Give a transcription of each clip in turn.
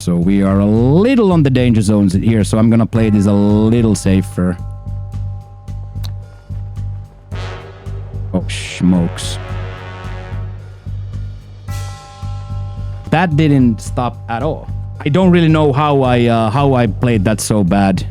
So we are a little on the danger zones here. So I'm gonna play this a little safer. Oh, smokes. That didn't stop at all. I don't really know how I played that so bad.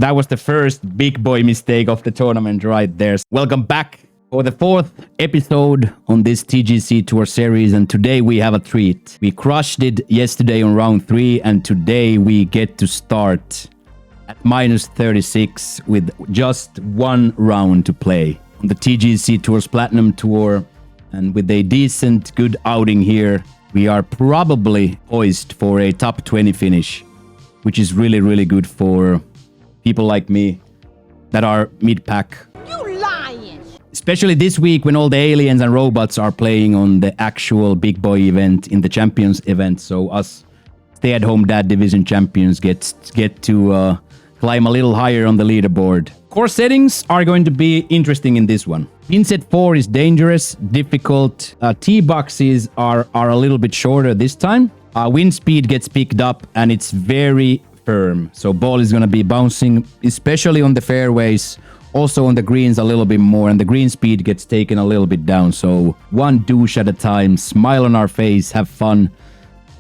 That was the first big boy mistake of the tournament right there. Welcome back for the 4th episode on this TGC Tour series, and today we have a treat. We crushed it yesterday on round 3, and today we get to start at -36 with just one round to play on the TGC Tours Platinum Tour, and with a decent, good outing here, we are probably poised for a top 20 finish, which is really, really good for people like me that are mid-pack. You lying! Especially this week when all the aliens and robots are playing on the actual big boy event in the Champions event. So us stay-at-home dad division champions get to climb a little higher on the leaderboard. Course settings are going to be interesting in this one. Pin set 4 is dangerous, difficult. Tee boxes are a little bit shorter this time. Wind speed gets picked up and it's very firm. So ball is going to be bouncing, especially on the fairways, also on the greens a little bit more, and the green speed gets taken a little bit down. So one douche at a time, smile on our face, have fun,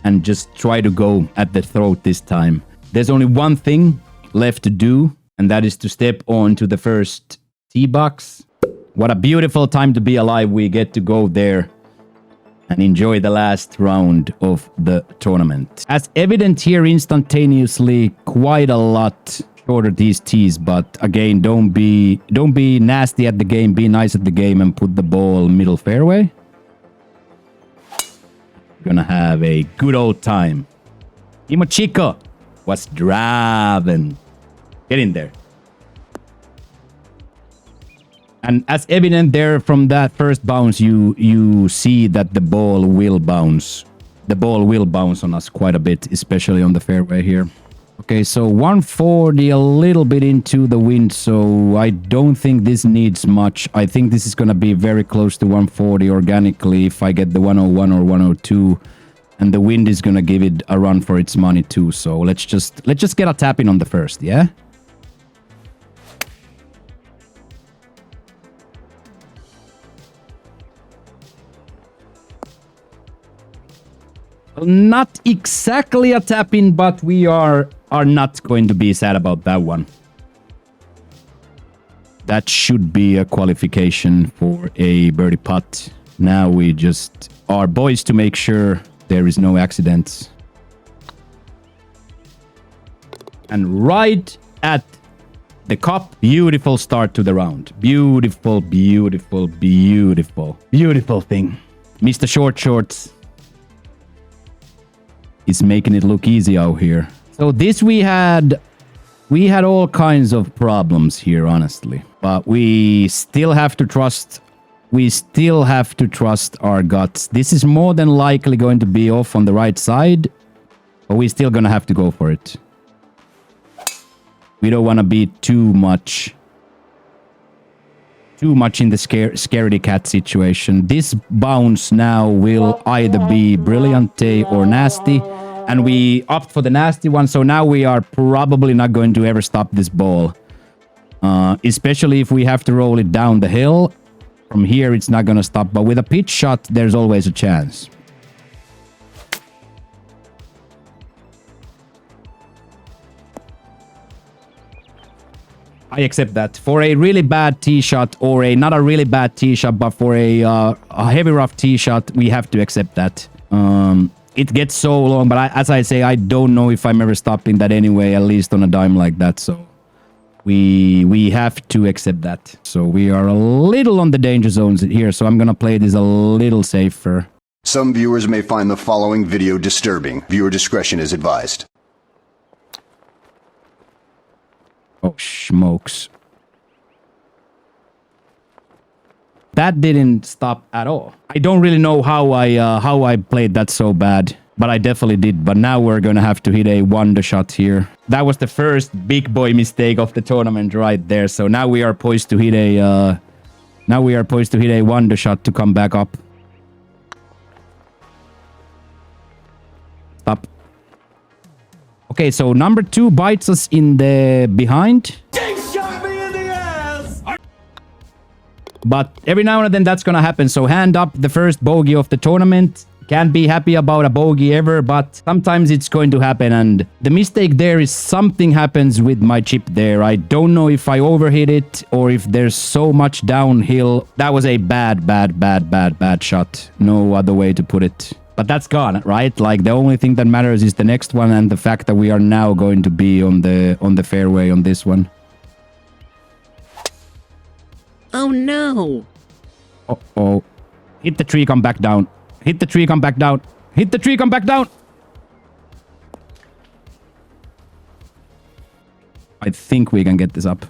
and just try to go at the throat this time. There's only one thing left to do, and that is to step on to the first tee box. What a beautiful time to be alive. We get to go there and enjoy the last round of the tournament. As evident here instantaneously, quite a lot shorter these tees, but again, don't be nasty at the game, be nice at the game and put the ball middle fairway. Gonna have a good old time. Imo Chico was driving. Get in there. And as evident there from that first bounce, you see that the ball will bounce. The ball will bounce on us quite a bit, especially on the fairway here. Okay, so 140, a little bit into the wind, so I don't think this needs much. I think this is going to be very close to 140 organically if I get the 101 or 102. And the wind is going to give it a run for its money too. So let's just get a tap in on the first, yeah? Not exactly a tap-in, but we are not going to be sad about that one. That should be a qualification for a birdie putt. Now we just are boys to make sure there is no accidents. And right at the cup, beautiful start to the round. Beautiful, beautiful, beautiful, beautiful thing. Mr. Short Shorts is making it look easy out here. So this we had all kinds of problems here, honestly. But we still have to trust our guts. This is more than likely going to be off on the right side, but we're still gonna have to go for it. We don't want to be too much in the scaredy cat situation. This bounce now will either be brilliante or nasty, and we opt for the nasty one, so now we are probably not going to ever stop this ball. Especially if we have to roll it down the hill. From here, it's not going to stop, but with a pitch shot, there's always a chance. I accept that. For a really bad tee shot, or not a really bad tee shot, but for a heavy rough tee shot, we have to accept that. It gets so long, but as I say, I don't know if I'm ever stopping that anyway, at least on a dime like that. So we have to accept that. So we are a little on the danger zones here. So I'm going to play this a little safer. Some viewers may find the following video disturbing. Viewer discretion is advised. Oh, smokes. That didn't stop at all. I don't really know how I played that so bad, but I definitely did. But now we're gonna have to hit a wonder shot here. That was the first big boy mistake of the tournament right there. So now we are poised to hit a Now we are poised to hit a wonder shot to come back up. Stop. Okay, so number 2 bites us in the behind. Shot me in the ass! But every now and then that's gonna happen. So hand up the first bogey of the tournament. Can't be happy about a bogey ever, but sometimes it's going to happen. And the mistake there is something happens with my chip there. I don't know if I overhit it or if there's so much downhill. That was a bad shot. No other way to put it. But that's gone, right? Like the only thing that matters is the next one and the fact that we are now going to be on the fairway on this one. Oh no! Uh-oh. Hit the tree, come back down. Hit the tree, come back down. Hit the tree, come back down. I think we can get this up.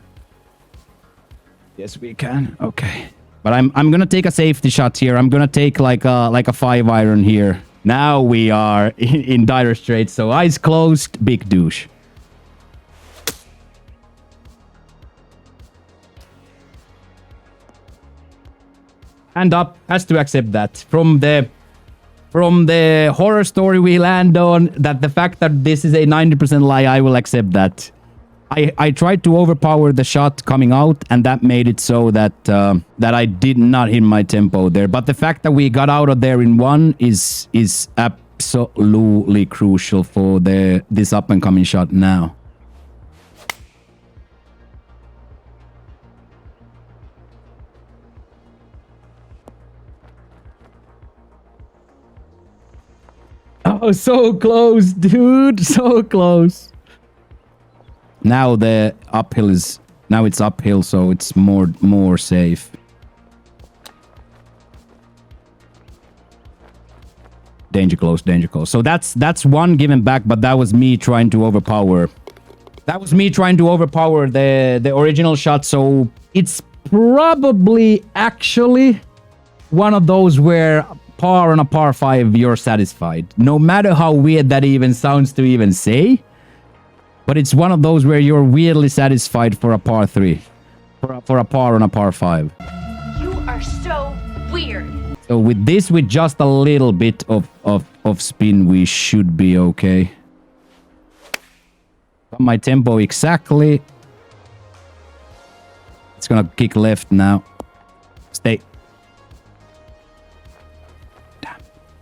Yes, we can. Okay. But I'm gonna take a safety shot here. I'm gonna take like a 5-iron here. Now we are in dire straits. So eyes closed, big douche. Hand up, has to accept that. From the horror story we land on, that the fact that this is a 90% lie, I will accept that. I tried to overpower the shot coming out, and that made it so that that I did not hit my tempo there. But the fact that we got out of there in 1 is absolutely crucial for this up and coming shot now. Oh, so close, dude. So close. Now the uphill is... Now it's uphill, so it's more safe. Danger close, danger close. So that's one given back, but that was me trying to overpower. That was me trying to overpower the original shot, so it's probably actually one of those where... par on a par 5, you're satisfied. No matter how weird that even sounds to even say. But it's one of those where you're weirdly satisfied for a par 3. For a par on a par 5. You are so weird. So with this, with just a little bit of spin, we should be okay. Got my tempo exactly. It's gonna kick left now. Stay.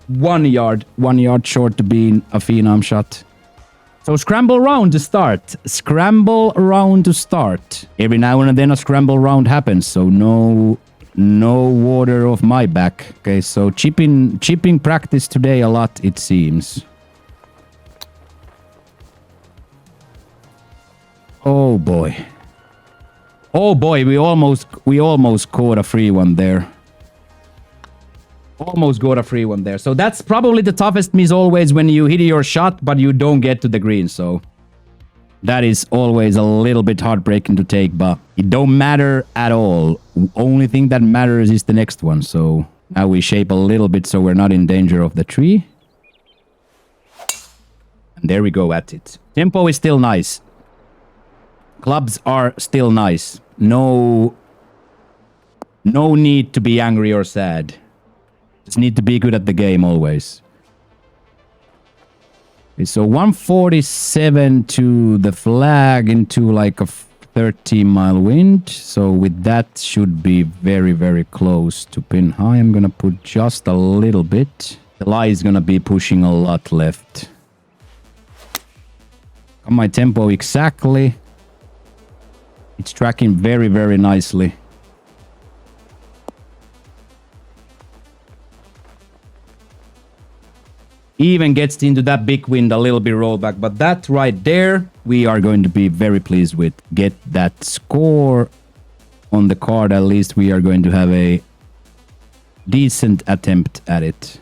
1 yard short to being a phenom shot. So scramble round to start. Scramble round to start. Every now and then a scramble round happens, so no water off my back. Okay, so chipping practice today a lot, it seems. Oh boy. Oh boy, we almost caught a free one there. Almost got a free one there. So that's probably the toughest miss always when you hit your shot, but you don't get to the green. So that is always a little bit heartbreaking to take, but it don't matter at all. Only thing that matters is the next one. So now we shape a little bit so we're not in danger of the tree. And there we go at it. Tempo is still nice. Clubs are still nice. No need to be angry or sad. Just need to be good at the game always. Okay, so 147 to the flag into like a 13-mile wind. So with that should be very, very close to pin high. I'm gonna put just a little bit. The lie is gonna be pushing a lot left. Got my tempo exactly. It's tracking very, very nicely. Even gets into that big wind, a little bit rollback. But that right there, we are going to be very pleased with. Get that score on the card. At least we are going to have a decent attempt at it.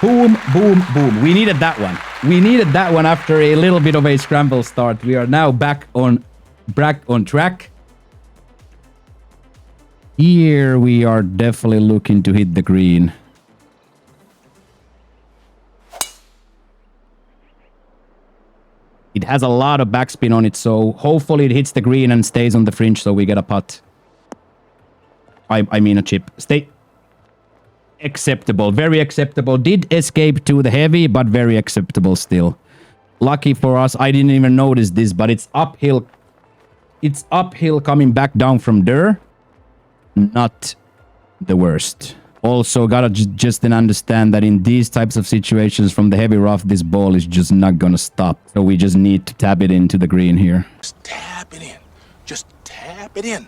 Boom, boom, boom. We needed that one. We needed that one after a little bit of a scramble start. We are now back on track. Here we are definitely looking to hit the green. It has a lot of backspin on it, so hopefully it hits the green and stays on the fringe, so we get a putt. I mean a chip. Stay acceptable, very acceptable. Did escape to the heavy, but very acceptable still. Lucky for us, I didn't even notice this, but it's uphill. It's uphill coming back down from there. Not the worst. Also, gotta just then understand that in these types of situations from the heavy rough, this ball is just not gonna stop. So we just need to tap it into the green here. Just tap it in. Just tap it in.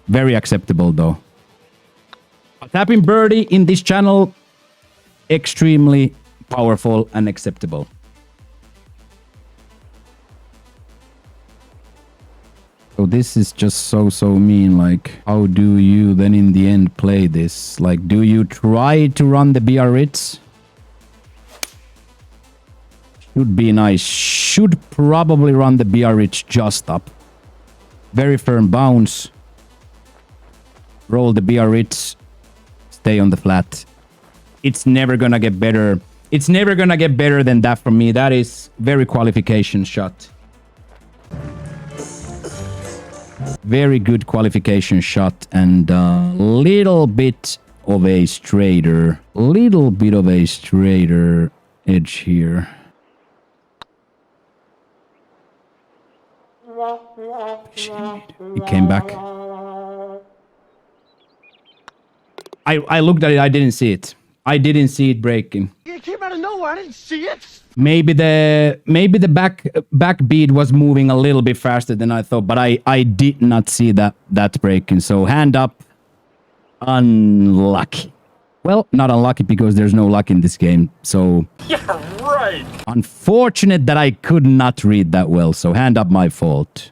Very acceptable though. Tapping birdie in this channel, extremely powerful and acceptable. So this is just so mean. Like, how do you then in the end play this? Like, do you try to run the Biarritz? Should be nice. Should probably run the Biarritz just up. Very firm bounce. Roll the Biarritz. Stay on the flat. It's never gonna get better. It's never gonna get better than that for me. That is very qualification shot. Very good qualification shot and a little bit of a straighter. Little bit of a straighter edge here. He came back. I looked at it. I didn't see it. I didn't see it breaking. It came out of nowhere. I didn't see it. Maybe the back bead was moving a little bit faster than I thought, but I did not see that breaking. So hand up. Unlucky. Well, not unlucky because there's no luck in this game. So Yeah, right. unfortunate that I could not read that well. So hand up, my fault.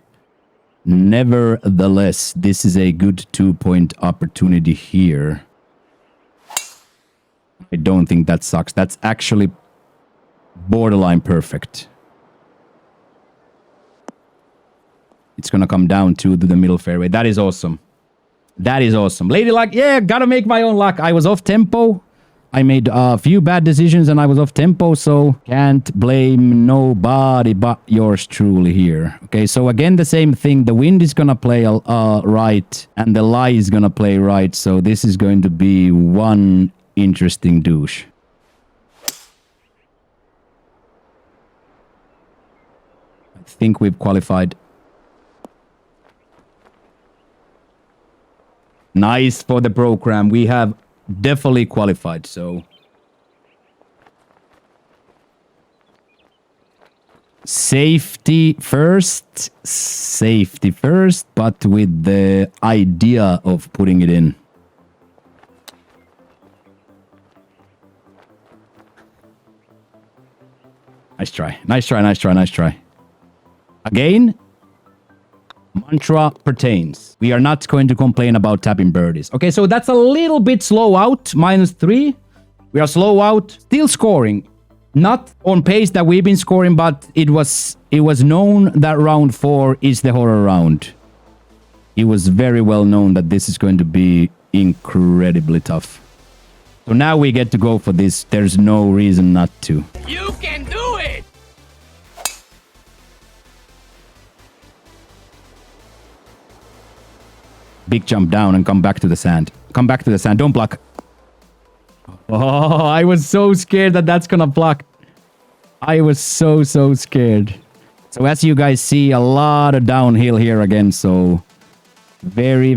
Nevertheless, this is a good 2-point opportunity here. I don't think that sucks. That's actually borderline perfect. It's gonna come down to the middle fairway. That is awesome. That is awesome. Lady luck. Yeah, gotta make my own luck. I was off tempo. I made a few bad decisions and I was off tempo, so can't blame nobody but yours truly here. Okay, so again, the same thing. The wind is gonna play right and the lie is gonna play right. So this is going to be one interesting douche. I think we've qualified. Nice for the program. We have definitely qualified, so safety first, but with the idea of putting it in. Nice try. Nice try, nice try, nice try. Again, mantra pertains. We are not going to complain about tapping birdies. Okay, so that's a little bit slow out. -3. We are slow out. Still scoring. Not on pace that we've been scoring, but it was known that round 4 is the horror round. It was very well known that this is going to be incredibly tough. So now we get to go for this. There's no reason not to. You can do it. Big jump down and come back to the sand. Come back to the sand. Don't block. Oh, I was so scared that that's gonna block. I was so scared. So as you guys see, a lot of downhill here again. So very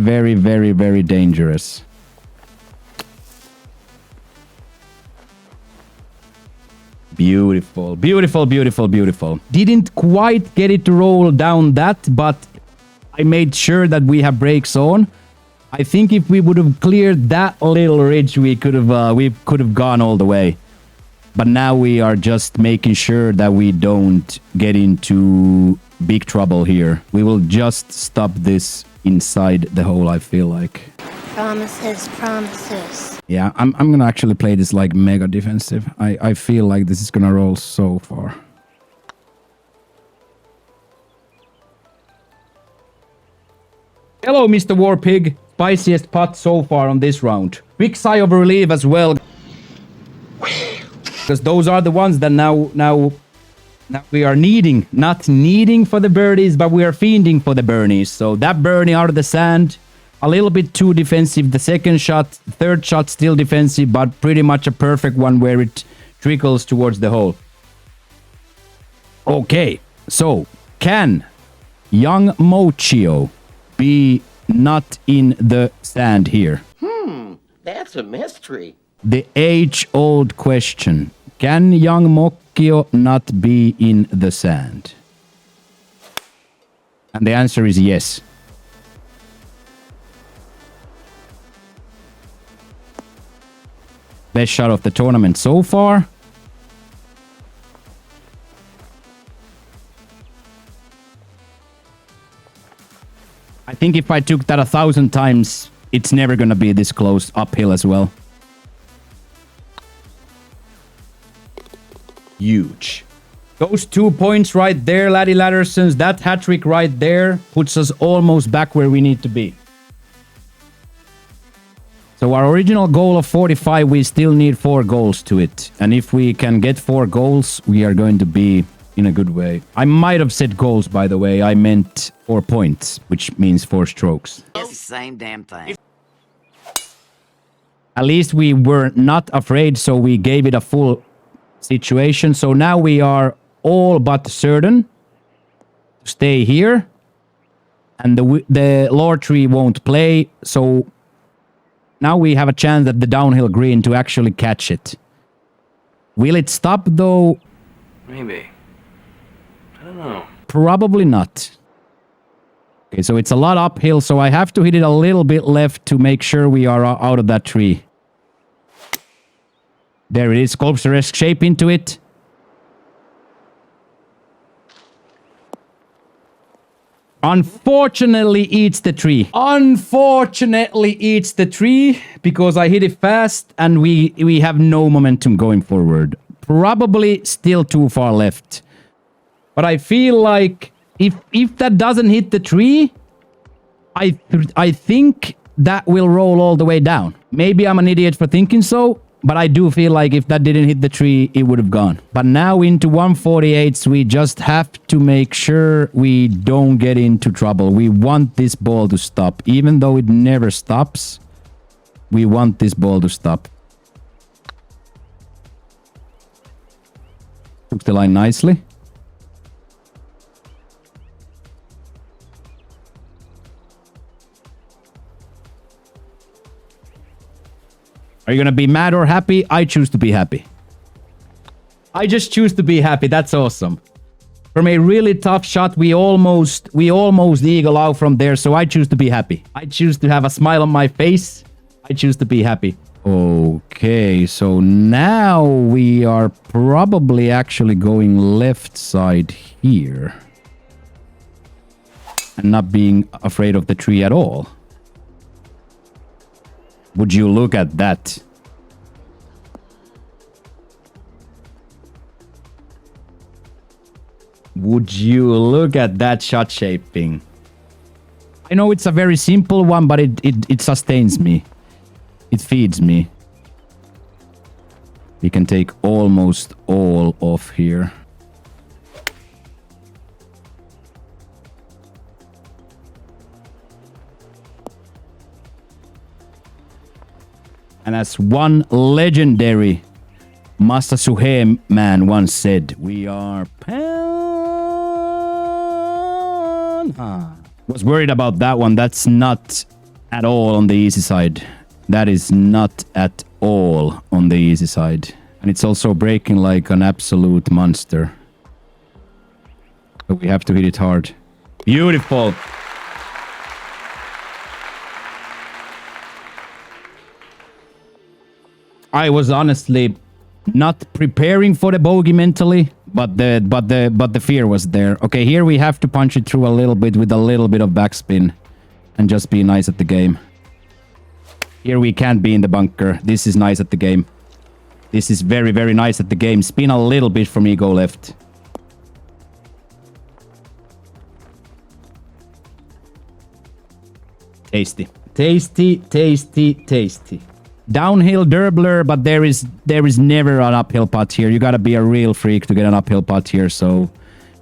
dangerous. Beautiful, beautiful, beautiful, beautiful. Didn't quite get it to roll down that, but I made sure that we have brakes on. I think if we would have cleared that little ridge, we could have gone all the way. But now we are just making sure that we don't get into big trouble here. We will just stop this inside the hole, I feel like. Promises, promises. Yeah, I'm gonna actually play this like mega defensive. I feel like this is gonna roll so far. Hello, Mr. War Pig. spiciest putt so far on this round. Big sigh of relief as well. Because those are the ones that now we are needing. Not needing for the birdies, but we are fiending for the birdies. So that birdie out of the sand, a little bit too defensive. The second shot, third shot still defensive, but pretty much a perfect one where it trickles towards the hole. Okay, so can young Mochio be not in the sand here? That's a mystery. The age-old question. Can young Mochio not be in the sand? And the answer is yes. Best shot of the tournament so far. I think if I took that 1,000 times, it's never gonna be this close uphill as well. Huge. Those 2 points right there, Laddie Laddersons, that hat-trick right there puts us almost back where we need to be. So our original goal of 45, we still need 4 goals to it. And if we can get 4 goals, we are going to be in a good way. I might have said goals, by the way. I meant 4 points, which means 4 strokes. It's the same damn thing. At least we were not afraid, so we gave it a full situation. So now we are all but certain to stay here. And the lore tree won't play, so now we have a chance at the downhill green to actually catch it. Will it stop though? Maybe. I don't know. Probably not. Okay, so it's a lot uphill, so I have to hit it a little bit left to make sure we are out of that tree. There it is, sculpture-esque shape into it. Unfortunately eats the tree. Unfortunately eats the tree because I hit it fast and we have no momentum going forward. Probably still too far left. But I feel like if that doesn't hit the tree, I think that will roll all the way down. Maybe I'm an idiot for thinking so, but I do feel like if that didn't hit the tree, it would have gone. But now into 148s, we just have to make sure we don't get into trouble. We want this ball to stop. Even though it never stops, we want this ball to stop. Took the line nicely. Are you gonna be mad or happy? I choose to be happy. I just choose to be happy. That's awesome. From a really tough shot, we almost eagle out from there, so I choose to be happy. I choose to have a smile on my face. I choose to be happy. Okay, so now we are probably actually going left side here. And not being afraid of the tree at all. Would you look at that? Would you look at that shot shaping? I know it's a very simple one, but it sustains me. It feeds me. We can take almost all off here. And as one legendary Masasuhe man once said, we are Was worried about that one. That's not at all on the easy side. That is not at all on the easy side. And it's also breaking like an absolute monster. But we have to hit it hard. Beautiful. I was honestly not preparing for the bogey mentally, but the fear was there. Okay, here we have to punch it through a little bit with a little bit of backspin and just be nice at the game. Here we can't be in the bunker. This is nice at the game. This is very, very nice at the game. Spin a little bit from ego left. Tasty. Tasty, tasty, tasty. Downhill Derbler, but there is never an uphill putt here. You gotta be a real freak to get an uphill putt here, so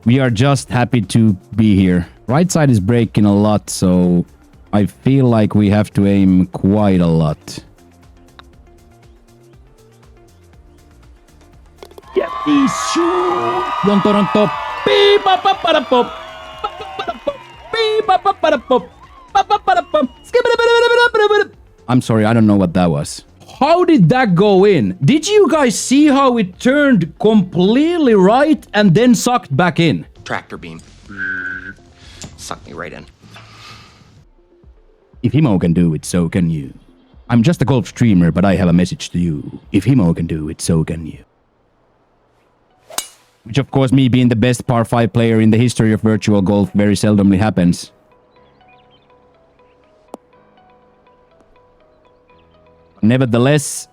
we are just happy to be here. Right side is breaking a lot, so I feel like we have to aim quite a lot. Get these shoes! Yon Toronto. Beep, ba, ba, ba, da, pop. Ba, ba, ba, da, pop. Beep, ba, ba, ba, da, pop. Ba, ba, ba, da, pop. Skip, ba, ba, ba, ba, ba, ba, ba. I'm sorry, I don't know what that was. How did that go in? Did you guys see how it turned completely right and then sucked back in? Tractor beam. Sucked me right in. If Himo can do it, so can you. I'm just a golf streamer, but I have a message to you. If Himo can do it, so can you. Which, of course, me being the best par 5 player in the history of virtual golf very seldomly happens. Nevertheless,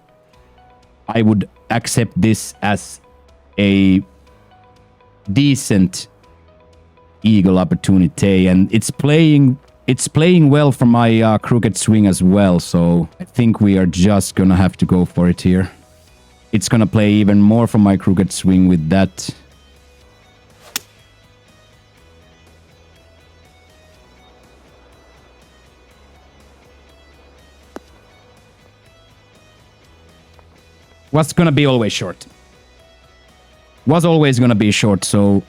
I would accept this as a decent eagle opportunity, and it's playing well for my crooked swing as well, so I think we are just gonna have to go for it here. It's gonna play even more from my crooked swing with that. Was gonna be always short. Was always gonna be short, so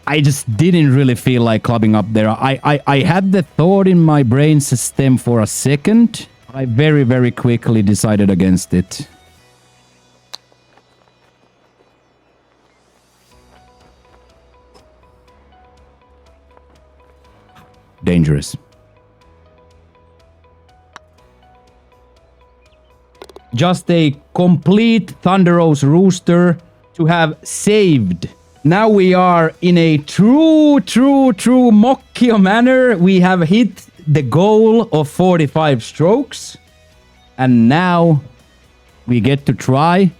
I just didn't really feel like clubbing up there. I had the thought in my brain system for a second. I very, very quickly decided against it. Dangerous. Just a complete Thunder Rose Rooster to have saved. Now we are in a true Mokkio manner. We have hit the goal of 45 strokes. And now we get to try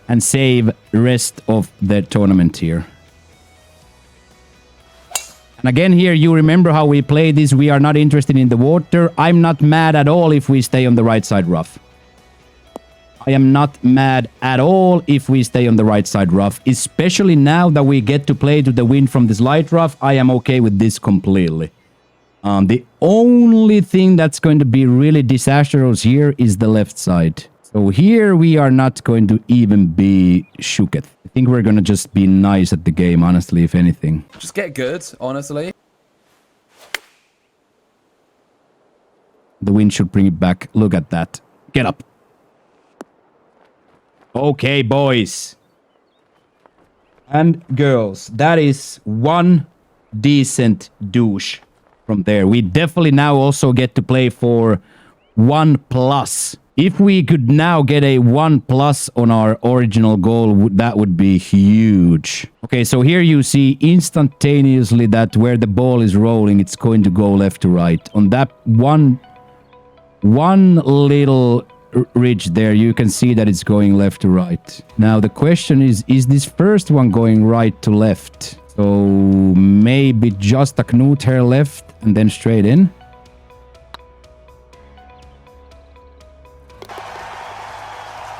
and save the rest of the tournament here. And again here, you remember how we play this. We are not interested in the water. I'm not mad at all if we stay on the right side rough. I am not mad at all if we stay on the right side rough, especially now that we get to play to the wind from this light rough. I am okay with this completely. The only thing that's going to be really disastrous here is the left side. So here we are not going to even be shooketh. I think we're going to just be nice at the game, honestly, if anything. Just get good, honestly. The wind should bring it back. Look at that. Get up. Okay, boys and girls, that is one decent douche from there. We definitely now also get to play for 1+. If we could now get a 1+ on our original goal, that would be huge. Okay, so here you see instantaneously that where the ball is rolling, it's going to go left to right. On that one little ridge there, you can see that it's going left to right. Now the question is this first one going right to left? So maybe just a Knut here left and then straight in.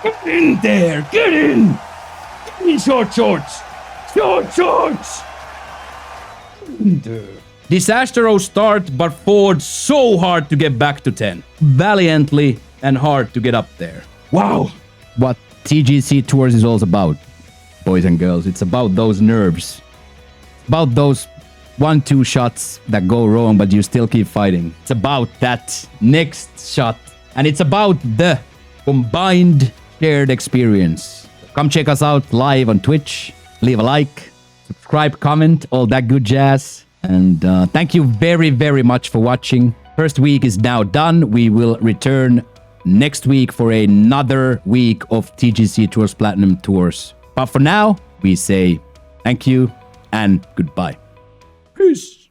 Get in there! Get in! Get in short shorts! Short shorts! Disastrous start, but Ford so hard to get back to 10. Valiantly and hard to get up there. Wow! What TGC Tours is all about, boys and girls. It's about those nerves. About those 1-2 shots that go wrong, but you still keep fighting. It's about that next shot. And it's about the combined shared experience. Come check us out live on Twitch. Leave a like, subscribe, comment, all that good jazz. And thank you very, very much for watching. First week is now done. We will return next week for another week of TGC Tours Platinum Tours. But for now, we say thank you and goodbye. Peace.